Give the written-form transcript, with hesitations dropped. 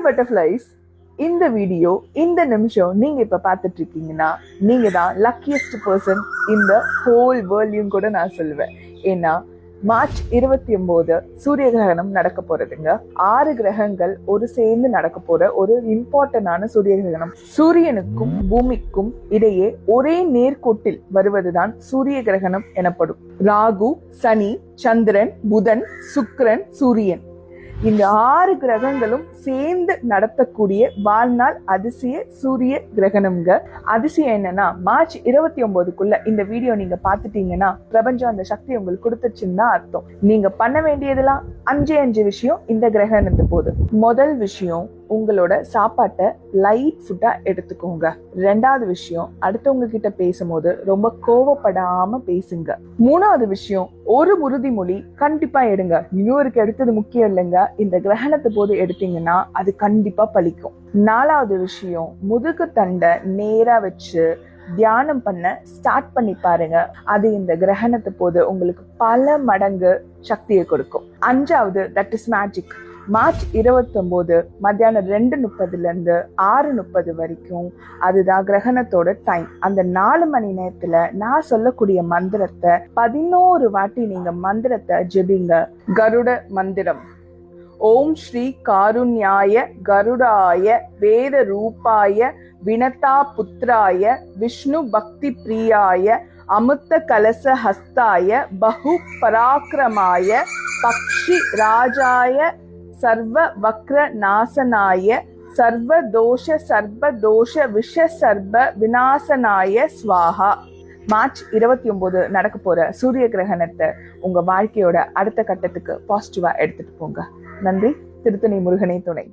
Butterflies, இந்த video இந்த நிமிஷம் நீங்க இப்ப பார்த்துட்டு இருக்கீங்கன்னா நீங்க தான் லக்கியஸ்ட் பர்சன் இந்த ஹோல் வேர்ல்டையும் கூட நான் சொல்லுவேன். ஏன்னா மார்ச் 29 சூரிய கிரகணம் நடக்க போறதுங்க. 6 கிரகங்கள் ஒரு சேர்ந்து நடக்க போற ஒரு இம்பார்ட்டன்டான சூரிய கிரகணம். சூரியனுக்கும் பூமிக்கும் இடையே ஒரே நேர்கோட்டில் வருவதுதான் சூரிய கிரகணம் எனப்படும். ராகு, சனி, சந்திரன், புதன், சுக்கிரன், சூரியன், இந்த 6 கிரகங்களும் சேர்ந்து நடத்தக்கூடிய வாழ்நாள் அதிசய சூரிய கிரகணம்ங்க. அதிசயம் என்னன்னா, மார்ச் 29க்குள்ள இந்த வீடியோ நீங்க பாத்துட்டீங்கன்னா பிரபஞ்சம் அந்த சக்தி உங்களுக்கு கொடுத்துச்சுன்னு அர்த்தம். நீங்க பண்ண வேண்டியதெல்லாம் 5 விஷயம் இந்த கிரகணத்து போது. முதல் விஷயம், உங்களோட சாப்பாட்டை லைட் ஃபுட்டா எடுத்துக்கோங்க. 2வது விஷயம், அடுத்தவங்க கிட்ட பேசும்போது ரொம்ப கோவப்படாம பேசுங்க. 3வது விஷயம், ஒரு உறுதிமொழி கண்டிப்பா எடுங்க. நியூ இயருக்கு எடுத்தது முக்கியம் இல்லைங்க, இந்த கிரகணத்து போது எடுத்தீங்கன்னா அது கண்டிப்பா பலிக்கும். 4வது விஷயம், முதுகு தண்டை நேரா வச்சு தியானம் பண்ண ஸ்டார்ட் பண்ணி பாருங்க. அது இந்த கிரகணத்து போது உங்களுக்கு பல மடங்கு சக்தியை கொடுக்கும். 5வது, தட் இஸ் மேஜிக். மார்ச் 29 மத்தியானம் 2:30 இருந்து 6:30 வரைக்கும் அதுதான் கிரகணத்தோட டைம். அந்த 4 மணி நேரத்துல நான் சொல்லக்கூடிய மந்திரத்தை 11 வாட்டி நீங்க மந்திரத்தை ஜெபிங்க. கருட மந்திரம்: ஓம் ஸ்ரீ காருண்யாய கருடாய வேத ரூபாய வினதா புத்ராய விஷ்ணு பக்தி பிரியாய அமுத்த கலச ஹஸ்தாய பகு பராக்கிரமாய பக்ஷி ராஜாய சர்வ வக்ர நாசனாய சர்வதோஷ விஷ சர்வ விநாசனாய ஸ்வாஹா. மார்ச் 29 நடக்க போற சூரிய கிரகணத்தை உங்க வாழ்க்கையோட அடுத்த கட்டத்துக்கு பாசிட்டிவா எடுத்துட்டு போங்க. நன்றி. திருத்தணி முருகனை துணை.